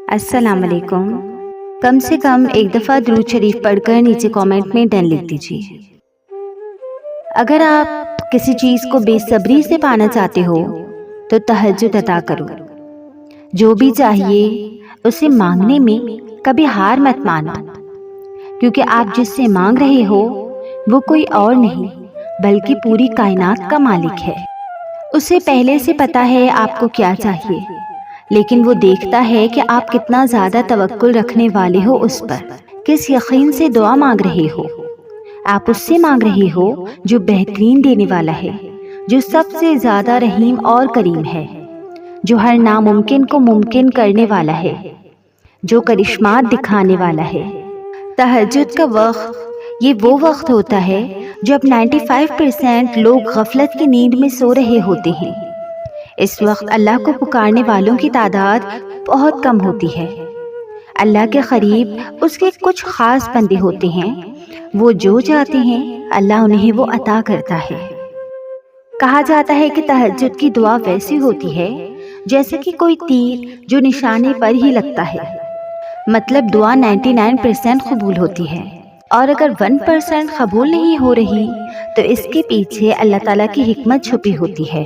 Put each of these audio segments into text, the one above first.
السلام علیکم۔ کم سے کم ایک دفعہ درود شریف پڑھ کر نیچے کامنٹ میں ڈن لکھ دیجیے۔ اگر آپ کسی چیز کو بے صبری سے پانا چاہتے ہو تو تہجد عطا کرو۔ جو بھی چاہیے اسے مانگنے میں کبھی ہار مت مانو، کیونکہ آپ جس سے مانگ رہے ہو وہ کوئی اور نہیں بلکہ پوری کائنات کا مالک ہے۔ اسے پہلے سے پتا ہے آپ کو کیا چاہیے، لیکن وہ دیکھتا ہے کہ آپ کتنا زیادہ توکل رکھنے والے ہو اس پر، کس یقین سے دعا مانگ رہے ہو۔ آپ اس سے مانگ رہے ہو جو بہترین دینے والا ہے، جو سب سے زیادہ رحیم اور کریم ہے، جو ہر ناممکن کو ممکن کرنے والا ہے، جو کرشمات دکھانے والا ہے۔ تہجد کا وقت یہ وہ وقت ہوتا ہے جب 95% لوگ غفلت کی نیند میں سو رہے ہوتے ہیں۔ اس وقت اللہ کو پکارنے والوں کی تعداد بہت کم ہوتی ہے۔ اللہ کے قریب اس کے کچھ خاص بندے ہوتے ہیں، وہ جو چاہتے ہیں اللہ انہیں وہ عطا کرتا ہے۔ کہا جاتا ہے کہ تہجد کی دعا ویسی ہوتی ہے جیسے کہ کوئی تیر جو نشانے پر ہی لگتا ہے، مطلب دعا 99% قبول ہوتی ہے، اور اگر 1% قبول نہیں ہو رہی تو اس کے پیچھے اللہ تعالیٰ کی حکمت چھپی ہوتی ہے۔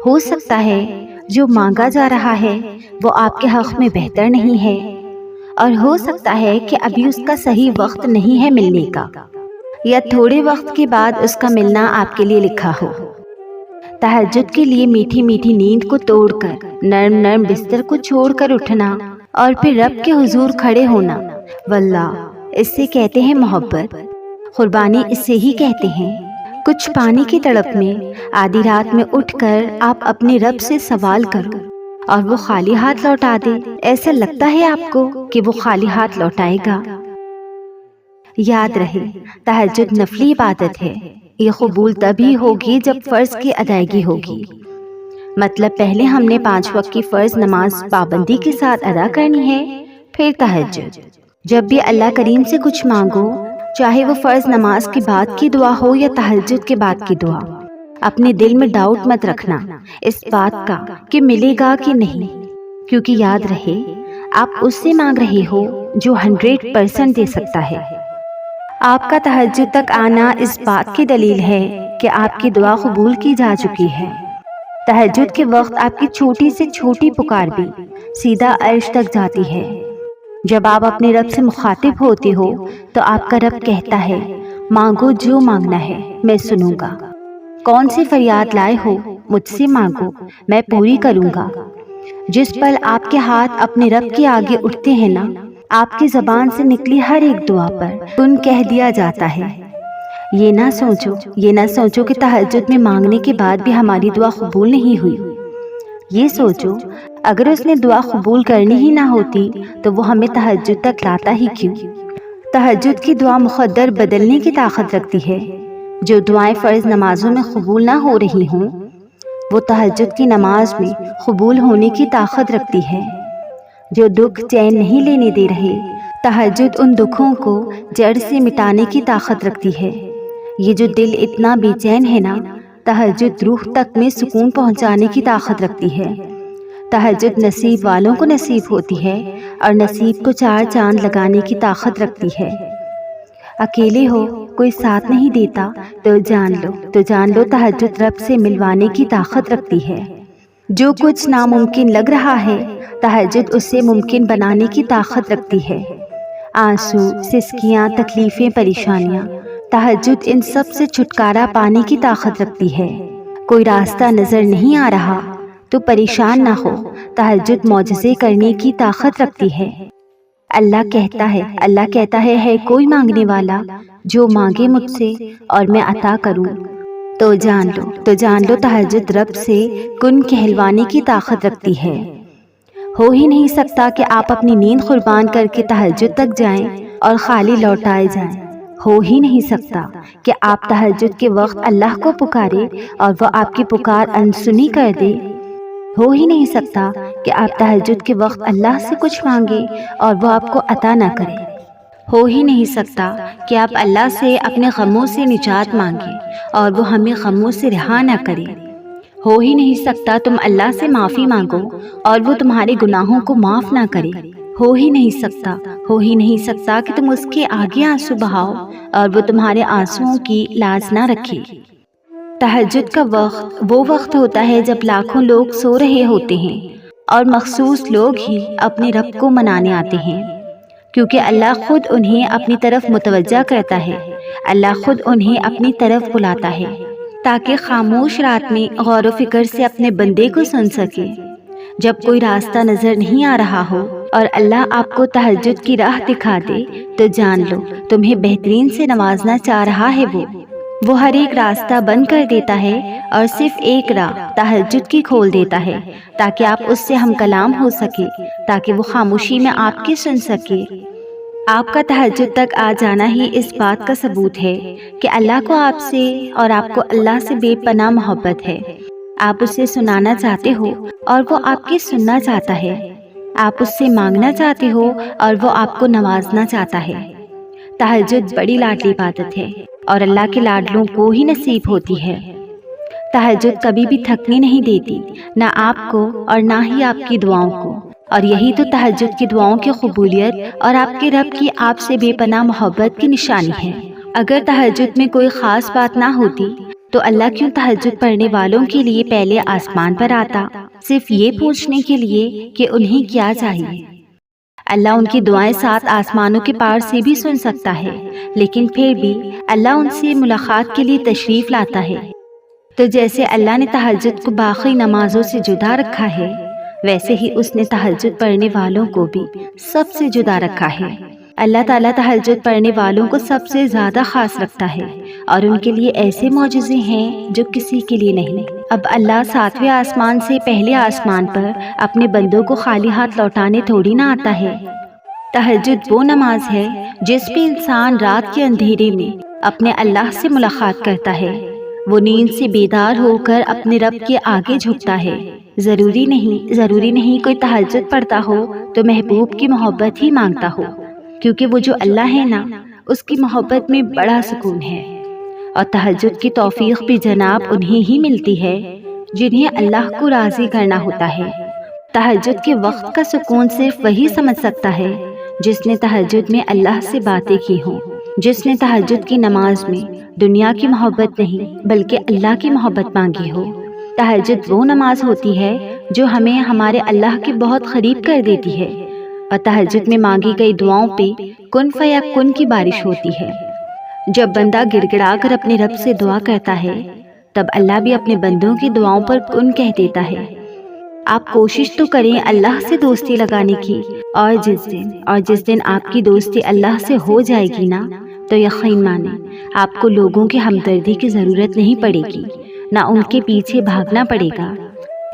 ہو سکتا ہے جو مانگا جا رہا ہے وہ آپ کے حق میں بہتر نہیں ہے، اور ہو سکتا ہے کہ ابھی اس کا صحیح وقت نہیں ہے ملنے کا، یا تھوڑے وقت کے بعد اس کا ملنا آپ کے لیے لکھا ہو۔ تہجد کے لیے میٹھی میٹھی نیند کو توڑ کر نرم نرم بستر کو چھوڑ کر اٹھنا اور پھر رب کے حضور کھڑے ہونا، واللہ اس سے کہتے ہیں محبت، قربانی اس سے ہی کہتے ہیں۔ کچھ پانی کی تڑپ میں آدھی رات میں اٹھ کر آپ اپنے رب سے سوال کرو اور وہ خالی ہاتھ لوٹا دے، ایسا لگتا ہے آپ کو کہ وہ خالی ہاتھ لوٹائے گا۔ یاد رہے تہجد نفلی عبادت ہے، یہ قبول تبھی ہوگی جب فرض کی ادائیگی ہوگی، مطلب پہلے ہم نے 5 وقت کی فرض نماز پابندی کے ساتھ ادا کرنی ہے، پھر تہجد۔ جب بھی اللہ کریم سے کچھ مانگو، چاہے وہ فرض نماز کے بعد کی دعا ہو یا تہجد کے بعد کی دعا، اپنے دل میں ڈاؤٹ مت رکھنا اس بات کا کہ ملے گا کہ نہیں، کیونکہ یاد رہے آپ اس سے مانگ رہے ہو جو 100% دے سکتا ہے۔ آپ کا تہجد تک آنا اس بات کی دلیل ہے کہ آپ کی دعا قبول کی جا چکی ہے۔ تہجد کے وقت آپ کی چھوٹی سے چھوٹی پکار بھی سیدھا عرش تک جاتی ہے۔ جب آپ اپنے رب سے مخاطب ہوتے ہو تو آپ کا رب کہتا ہے، مانگو جو مانگنا ہے میں سنوں گا، کون سی فریاد لائے ہو مجھ سے مانگو میں پوری کروں گا۔ جس پل آپ کے ہاتھ اپنے رب کے آگے اٹھتے ہیں نا، آپ کی زبان سے نکلی ہر ایک دعا پر کن کہہ دیا جاتا ہے۔ یہ نہ سوچو کہ تہجد میں مانگنے کے بعد بھی ہماری دعا قبول نہیں ہوئی۔ یہ سوچو اگر اس نے دعا قبول کرنی ہی نہ ہوتی تو وہ ہمیں تہجد تک لاتا ہی کیوں۔ تہجد کی دعا مقدر بدلنے کی طاقت رکھتی ہے۔ جو دعائیں فرض نمازوں میں قبول نہ ہو رہی ہوں وہ تہجد کی نماز میں قبول ہونے کی طاقت رکھتی ہے۔ جو دکھ چین نہیں لینے دے رہے، تہجد ان دکھوں کو جڑ سے مٹانے کی طاقت رکھتی ہے۔ یہ جو دل اتنا بے چین ہے نا، تہجد روح تک میں سکون پہنچانے کی طاقت رکھتی ہے۔ تہجد نصیب والوں کو نصیب ہوتی ہے اور نصیب کو 4 چاند لگانے کی طاقت رکھتی ہے۔ اکیلے ہو کوئی ساتھ نہیں دیتا تو جان لو تہجد رب سے ملوانے کی طاقت رکھتی ہے۔ جو کچھ ناممکن لگ رہا ہے تہجد اسے ممکن بنانے کی طاقت رکھتی ہے۔ آنسو، سسکیاں، تکلیفیں، پریشانیاں، تہجد ان سب سے چھٹکارا پانے کی طاقت رکھتی ہے۔ کوئی راستہ نظر نہیں آ رہا تو پریشان نہ ہو، تہجد معجزے کرنے کی طاقت رکھتی ہے۔ اللہ کہتا ہے کوئی مانگنے والا جو مانگے مجھ سے اور میں عطا کروں۔ تو جان لو تہجد رب سے کن کہلوانے کی طاقت رکھتی ہے۔ ہو ہی نہیں سکتا کہ آپ اپنی نیند قربان کر کے تہجد تک جائیں اور خالی لوٹائے جائیں۔ ہو ہی نہیں سکتا کہ آپ تہجد کے وقت اللہ کو پکارے اور وہ آپ کی پکار انسنی کر دے۔ ہو ہی نہیں سکتا کہ آپ تہجد کے وقت اللہ سے کچھ مانگے اور وہ آپ کو عطا نہ کرے۔ ہو ہی نہیں سکتا کہ آپ اللہ سے اپنے غموں سے نجات مانگیں اور وہ ہمیں غموں سے رہا نہ کرے۔ ہو ہی نہیں سکتا تم اللہ سے معافی مانگو اور وہ تمہارے گناہوں کو معاف نہ کرے، ہو ہی نہیں سکتا کہ تم اس کے آگے آنسو بہاؤ اور وہ تمہارے آنسوؤں کی لاج نہ رکھے۔ تہجد کا وقت وہ وقت ہوتا ہے جب لاکھوں لوگ سو رہے ہوتے ہیں اور مخصوص لوگ ہی اپنے رب کو منانے آتے ہیں، کیونکہ اللہ خود انہیں اپنی طرف متوجہ کرتا ہے، اللہ خود انہیں اپنی طرف بلاتا ہے تاکہ خاموش رات میں غور و فکر سے اپنے بندے کو سن سکے۔ جب کوئی راستہ نظر نہیں آ رہا ہو اور اللہ آپ کو تہجد کی راہ دکھا دے تو جان لو تمہیں بہترین سے نوازنا چاہ رہا ہے۔ وہ ہر ایک راستہ بند کر دیتا ہے اور صرف ایک راہ تہجد کی کھول دیتا ہے تاکہ آپ اس سے ہم کلام ہو سکے، تاکہ وہ خاموشی میں آپ کی سن سکے۔ آپ کا تہجد تک آ جانا ہی اس بات کا ثبوت ہے کہ اللہ کو آپ سے اور آپ کو اللہ سے بے پناہ محبت ہے۔ آپ اسے سنانا چاہتے ہو اور وہ آپ کی سننا چاہتا ہے، آپ اس سے مانگنا چاہتے ہو اور وہ آپ کو نوازنا چاہتا ہے۔ تہجد بڑی لاڈلی عبادت ہے اور اللہ کے لاڈلوں کو ہی نصیب ہوتی ہے۔ تہجد کبھی بھی تھکنے نہیں دیتی، نہ آپ کو اور نہ ہی آپ کی دعاؤں کو، اور یہی تو تہجد کی دعاؤں کی قبولیت اور آپ کے رب کی آپ سے بے پناہ محبت کی نشانی ہے۔ اگر تہجد میں کوئی خاص بات نہ ہوتی تو اللہ کیوں تہجد پڑھنے والوں کے لیے پہلے آسمان پر آتا، صرف یہ پوچھنے کے لیے کہ انہیں کیا چاہیے۔ اللہ ان کی دعائیں 7 آسمانوں کے پار سے بھی سن سکتا ہے، لیکن پھر بھی اللہ ان سے ملاقات کے لیے تشریف لاتا ہے۔ تو جیسے اللہ نے تہجد کو باقی نمازوں سے جدا رکھا ہے، ویسے ہی اس نے تہجد پڑھنے والوں کو بھی سب سے جدا رکھا ہے۔ اللہ تعالیٰ تہجد پڑھنے والوں کو سب سے زیادہ خاص رکھتا ہے اور ان کے لیے ایسے معجزے ہیں جو کسی کے لیے نہیں۔ اب اللہ 7ویں آسمان سے پہلے آسمان پر اپنے بندوں کو خالی ہاتھ لوٹانے تھوڑی نہ آتا ہے۔ تہجد وہ نماز ہے جس پہ انسان رات کے اندھیرے میں اپنے اللہ سے ملاقات کرتا ہے، وہ نیند سے بیدار ہو کر اپنے رب کے آگے جھکتا ہے۔ ضروری نہیں کوئی تہجد پڑھتا ہو تو محبوب کی محبت ہی مانگتا ہو، کیونکہ وہ جو اللہ ہے نا، اس کی محبت میں بڑا سکون ہے۔ اور تہجد کی توفیق بھی جناب انہیں ہی ملتی ہے جنہیں اللہ کو راضی کرنا ہوتا ہے۔ تہجد کے وقت کا سکون صرف وہی سمجھ سکتا ہے جس نے تہجد میں اللہ سے باتیں کی ہوں، جس نے تہجد کی نماز میں دنیا کی محبت نہیں بلکہ اللہ کی محبت مانگی ہو۔ تہجد وہ نماز ہوتی ہے جو ہمیں ہمارے اللہ کے بہت قریب کر دیتی ہے، اور تہجد میں مانگی گئی دعاؤں پہ کن فیکن کی بارش ہوتی ہے۔ جب بندہ گڑ گڑا کر اپنے رب سے دعا کرتا ہے تب اللہ بھی اپنے بندوں کی دعاؤں پر کن کہہ دیتا ہے۔ آپ کوشش تو کریں اللہ سے دوستی لگانے کی، اور جس دن آپ کی دوستی اللہ سے ہو جائے گی نا، تو یقین مانیں آپ کو لوگوں کی ہمدردی کی ضرورت نہیں پڑے گی، نہ ان کے پیچھے بھاگنا پڑے گا۔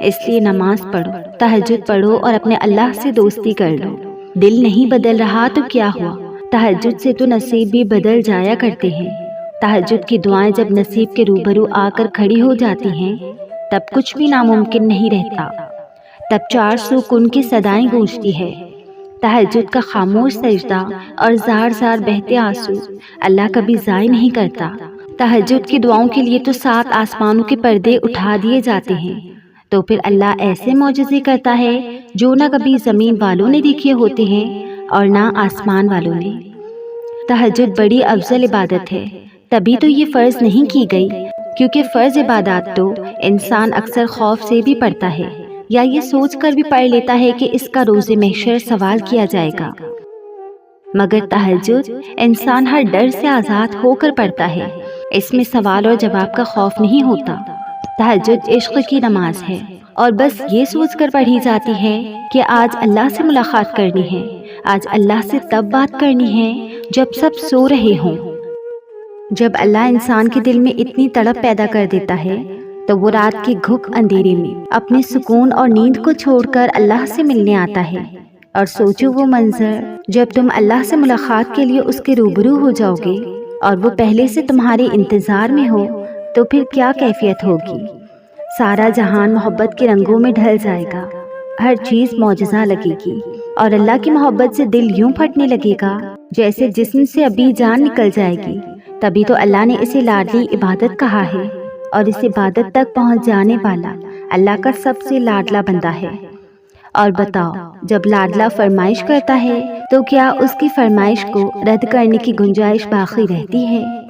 اس لیے نماز پڑھو، تہجد پڑھو اور اپنے اللہ سے دوستی کر لو۔ دل نہیں بدل رہا تو کیا ہوا، تہجد سے تو نصیب بھی بدل جایا کرتے ہیں۔ تہجد کی دعائیں جب نصیب کے روبرو آ کر کھڑی ہو جاتی ہیں تب کچھ بھی ناممکن نہیں رہتا، تب 400 کن کی صدائیں گونجتی ہے۔ تہجد کا خاموش سجدہ اور زار زار بہتے آنسو اللہ کبھی ضائع نہیں کرتا۔ تہجد کی دعاؤں کے لیے تو 7 آسمانوں کے پردے اٹھا دیے جاتے ہیں، تو پھر اللہ ایسے معجزے کرتا ہے جو نہ کبھی زمین والوں نے دیکھے ہوتے ہیں اور نہ آسمان والوں نے۔ تہجد بڑی افضل عبادت ہے، تبھی تو یہ فرض نہیں کی گئی، کیونکہ فرض عبادات تو انسان اکثر خوف سے بھی پڑھتا ہے یا یہ سوچ کر بھی پڑھ لیتا ہے کہ اس کا روز محشر سوال کیا جائے گا، مگر تہجد انسان ہر ڈر سے آزاد ہو کر پڑھتا ہے، اس میں سوال اور جواب کا خوف نہیں ہوتا۔ تہجد عشق کی نماز ہے اور بس یہ سوچ کر پڑھی جاتی ہے کہ آج اللہ سے ملاقات کرنی ہے، آج اللہ سے تب بات کرنی ہے جب سب سو رہے ہوں۔ جب اللہ انسان کے دل میں اتنی تڑپ پیدا کر دیتا ہے تو وہ رات کی گھک اندھیرے میں اپنے سکون اور نیند کو چھوڑ کر اللہ سے ملنے آتا ہے۔ اور سوچو وہ منظر جب تم اللہ سے ملاقات کے لیے اس کے روبرو ہو جاؤ گے اور وہ پہلے سے تمہارے انتظار میں ہو، تو پھر کیا کیفیت ہوگی۔ سارا جہان محبت کے رنگوں میں ڈھل جائے گا، ہر چیز معجزہ لگے گی اور اللہ کی محبت سے دل یوں پھٹنے لگے گا جیسے جسم سے ابھی جان نکل جائے گی۔ تبھی تو اللہ نے اسے لاڈلی عبادت کہا ہے اور اس عبادت تک پہنچ جانے والا اللہ کا سب سے لاڈلا بندہ ہے۔ اور بتاؤ، جب لاڈلا فرمائش کرتا ہے تو کیا اس کی فرمائش کو رد کرنے کی گنجائش باقی رہتی ہے؟